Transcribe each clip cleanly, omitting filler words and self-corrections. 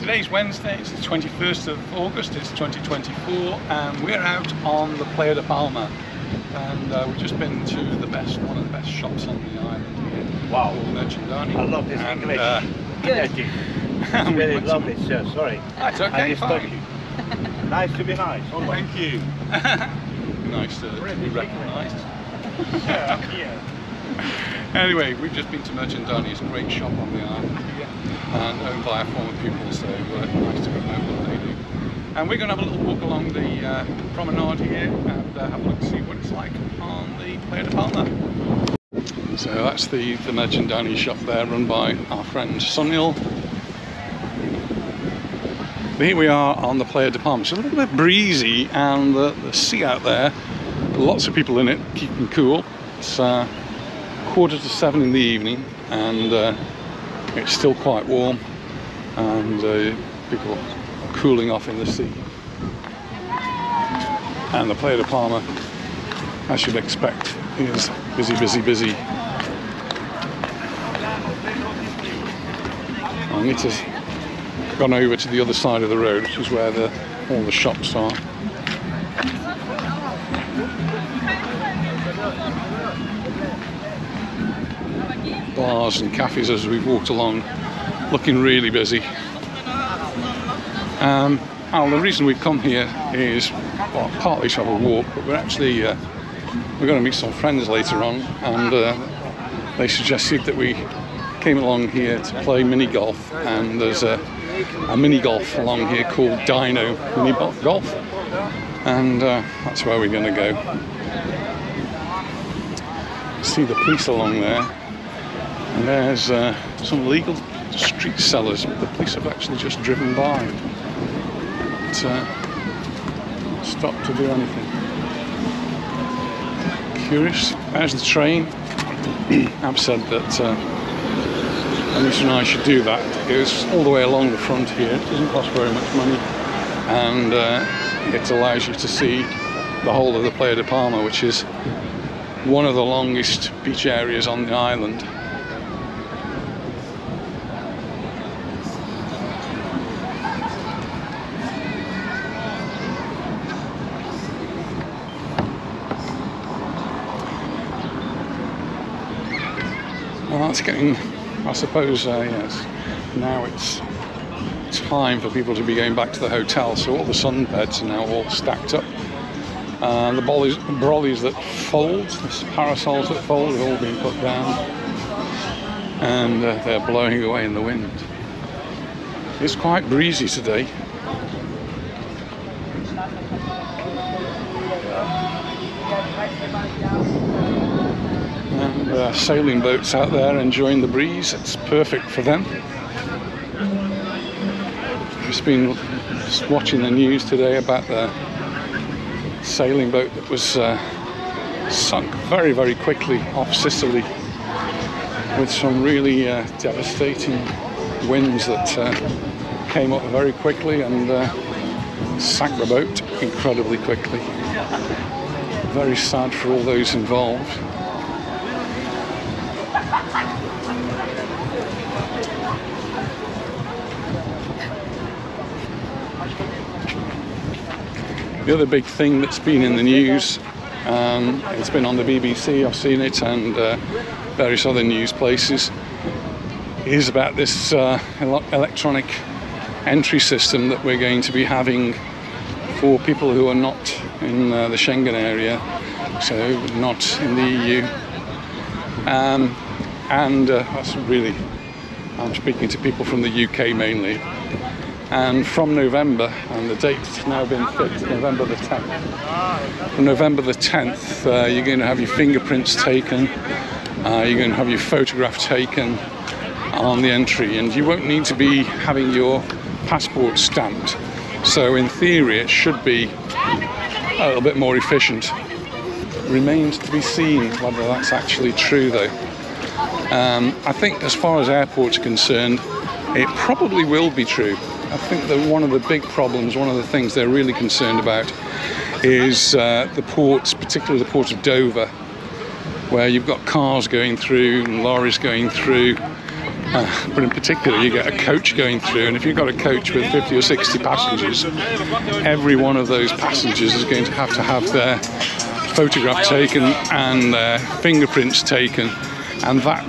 Today's Wednesday, it's the 21st of August, it's 2024, and we're out on the Playa de Palma. And we've just been to one of the best shops on the island here. Wow. Called Merchandani. I love this English. Good. It's really lovely, sir, sorry. That's okay, fine. Nice to be nice. Thank you. Nice to be recognised. Yeah. Anyway, we've just been to Merchandani. It's a great shop on the island here and owned by a former pupil, so nice to know what they do. And we're going to have a little walk along the promenade here and have a look to see what it's like on the Playa de Palma. So that's the Merchandani shop there, run by our friend Sunil. Here we are on the Playa de Palma. It's a little bit breezy, and the sea out there, lots of people in it, keeping cool. It's 6:45 in the evening, and it's still quite warm, and people are cooling off in the sea. And the Playa de Palma, as you'd expect, is busy, busy, busy. And it has gone over to the other side of the road, which is where all the shops are. Bars and cafes as we've walked along, looking really busy. The reason we've come here is, well, partly to have a walk, but we're actually we're going to meet some friends later on, and they suggested that we came along here to play mini golf, and there's a mini golf along here called Dino Mini Golf, and that's where we're going to go. See the police along there, and there's some illegal street sellers. The police have actually just driven by, but stopped to do anything. Curious. There's the train. I've said that Anita and I should do that. It goes all the way along the front here. It doesn't cost very much money, and it allows you to see the whole of the Playa de Palma, which is one of the longest beach areas on the island. Well, it's getting, I suppose, yes, now it's time for people to be going back to the hotel, so all the sunbeds are now all stacked up. The brollies that fold, the parasols that fold, have all been put down, and they're blowing away in the wind. It's quite breezy today. And sailing boats out there enjoying the breeze. It's perfect for them. Just been watching the news today about the sailing boat that was sunk very, very quickly off Sicily with some really devastating winds that came up very quickly and sank the boat incredibly quickly. Very sad for all those involved. The other big thing that's been in the news, it's been on the BBC, I've seen it, and various other news places, is about this electronic entry system that we're going to be having for people who are not in the Schengen area, so not in the EU. That's really, I'm speaking to people from the UK mainly. And from November, and the date's now been fixed, November the 10th. From November the 10th, you're going to have your fingerprints taken, you're going to have your photograph taken on the entry, and you won't need to be having your passport stamped. So in theory, it should be a little bit more efficient. Remains to be seen whether that's actually true, though. I think as far as airports are concerned, it probably will be true. I think that one of the big problems, one of the things they're really concerned about is the ports, particularly the port of Dover, where you've got cars going through and lorries going through, But in particular, you get a coach going through, and if you've got a coach with 50 or 60 passengers, every one of those passengers is going to have their photograph taken and their fingerprints taken, and that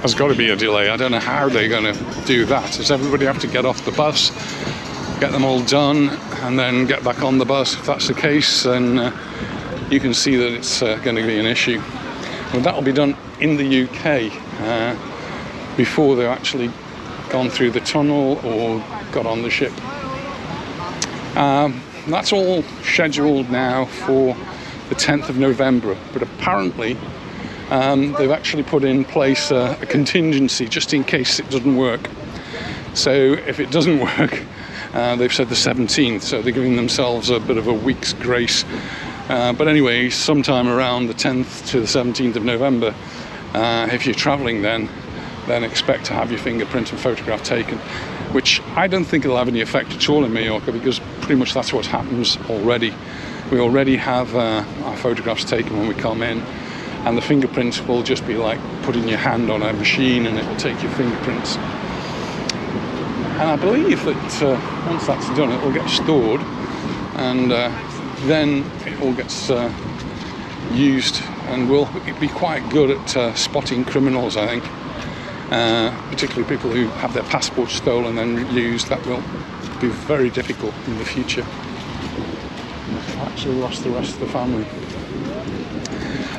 has got to be a delay. I don't know how they're going to do that. Does everybody have to get off the bus, get them all done, and then get back on the bus? If that's the case, then you can see that it's going to be an issue. Well, that will be done in the UK before they've actually gone through the tunnel or got on the ship. That's all scheduled now for the 10th of November, but apparently they've actually put in place a contingency just in case it doesn't work. So if it doesn't work, they've said the 17th, so they're giving themselves a bit of a week's grace. But anyway, sometime around the 10th to the 17th of November, if you're travelling then expect to have your fingerprint and photograph taken, which I don't think it'll have any effect at all in Mallorca, because pretty much that's what happens already. We already have our photographs taken when we come in, and the fingerprints will just be like putting your hand on a machine and it will take your fingerprints. And I believe that once that's done, it will get stored, and then it all gets used, and will be quite good at spotting criminals, I think. Particularly people who have their passports stolen and used. That will be very difficult in the future. I've actually lost the rest of the family.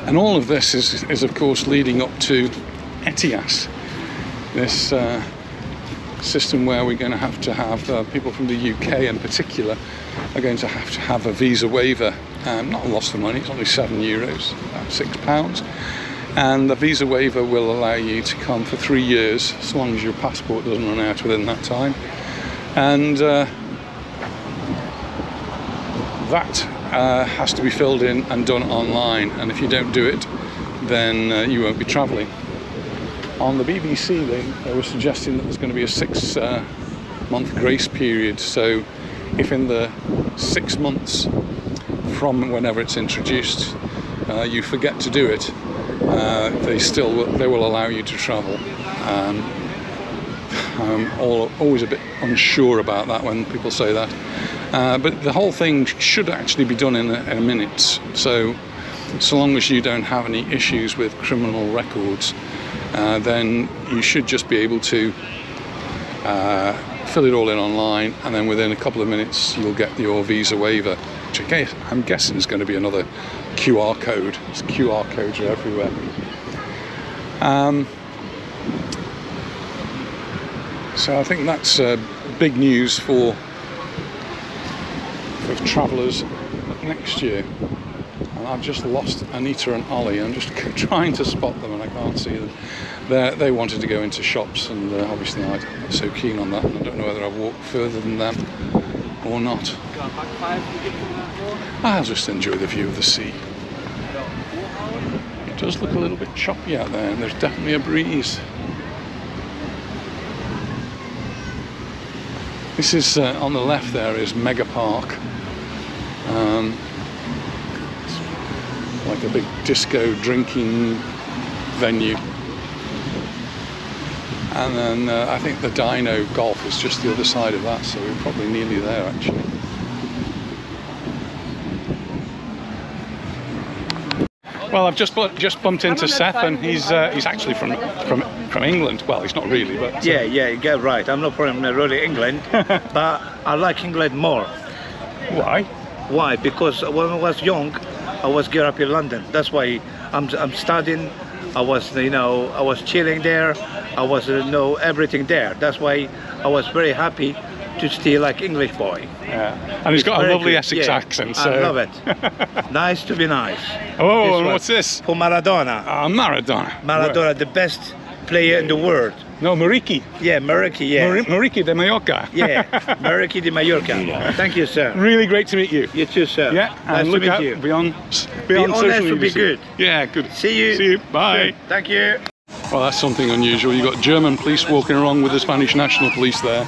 And all of this is of course leading up to ETIAS, this system where we're going to have people from the UK in particular are going to have a visa waiver. Not a lot of money, it's only €7, about £6. And the visa waiver will allow you to come for 3 years, as long as your passport doesn't run out within that time. And that has to be filled in and done online, and if you don't do it, then you won't be travelling. On the BBC, they were suggesting that there's going to be a 6-month grace period, so if in the 6 months from whenever it's introduced you forget to do it, they will allow you to travel. I'm always a bit unsure about that when people say that, but the whole thing should actually be done in a minute. So long as you don't have any issues with criminal records, then you should just be able to fill it all in online, and then within a couple of minutes you'll get your visa waiver, which I'm guessing is going to be another QR code. QR codes are everywhere. So I think that's big news for travellers next year. And I've just lost Anita and Ollie. I'm just trying to spot them and I can't see them. They wanted to go into shops, and obviously I'm not so keen on that, and I don't know whether I've walked further than them or not. I'll just enjoy the view of the sea. It does look a little bit choppy out there, and there's definitely a breeze. This is on the left there is Mega Park. It's like a big disco drinking venue. And then I think the Dino Golf is just the other side of that, so we're probably nearly there actually. Well, I've just bumped into Seth, and he's actually from England. Well, he's not really, but yeah, you get right. I'm not from really England, but I like England more. Why? Why? Because when I was young, I was grew up in London. That's why I'm studying. I was chilling there. I was know everything there. That's why I was very happy to stay like English boy. Yeah, and he's got a lovely good. Essex accent. So. I love it. Nice to be nice. Oh, and what's this? For Maradona. Maradona. Maradona, the best player in the world. No, Muriqui. Yeah, Muriqui, yeah. Muriqui de Mallorca. Yeah, Muriqui de Mallorca. Thank you, sir. Really great to meet you. You too, sir. Yeah, nice and to look meet out you. beyond honest social will be media. good. Yeah, good. See you. See you. Bye. Good. Thank you. Well, that's something unusual. You've got German police walking along with the Spanish National Police there.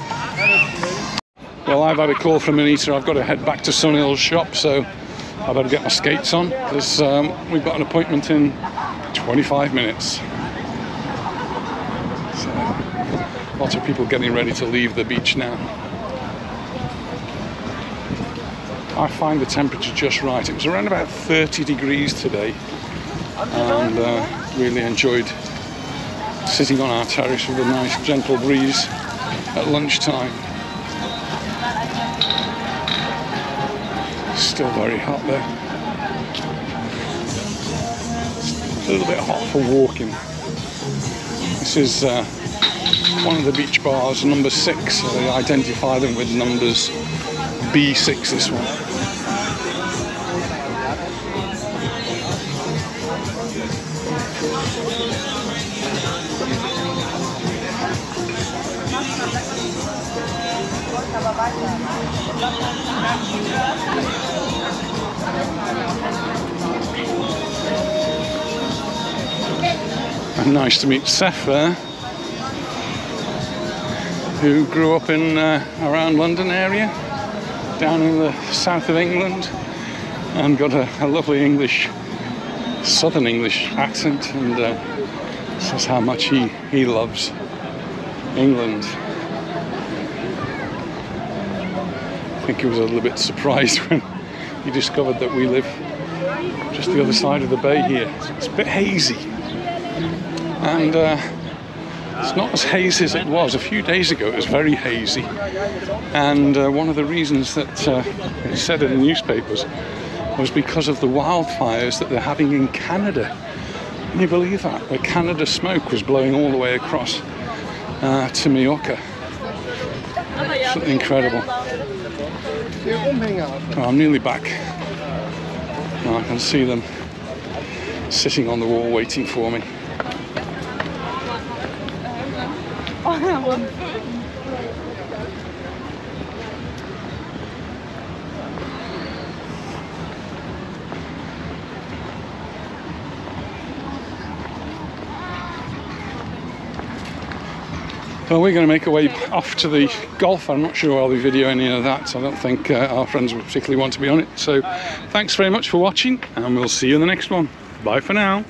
Well, I've had a call from Anita. I've got to head back to Sunil's shop, so I better get my skates on, because we've got an appointment in 25 minutes. So. Lots of people getting ready to leave the beach now. I find the temperature just right. It was around about 30 degrees today, and really enjoyed sitting on our terrace with a nice gentle breeze at lunchtime. Still very hot there. A little bit hot for walking. This is one of the beach bars, number 6. So they identify them with numbers B6, this one. And nice to meet Seth there, who grew up in around London area, down in the south of England, and got a lovely English, southern English accent, and says how much he loves England. I think he was a little bit surprised when he discovered that we live just the other side of the bay here. It's a bit hazy, and it's not as hazy as it was a few days ago. It was very hazy, and one of the reasons that it said in the newspapers was because of the wildfires that they're having in Canada. Can you believe that? The Canada smoke was blowing all the way across to Mallorca. Something incredible. Oh, I'm nearly back. Oh, I can see them sitting on the wall waiting for me. Well, we're going to make our way off to the golf. I'm not sure I'll be videoing any of that, so I don't think our friends would particularly want to be on it. So thanks very much for watching, and we'll see you in the next one. Bye for now.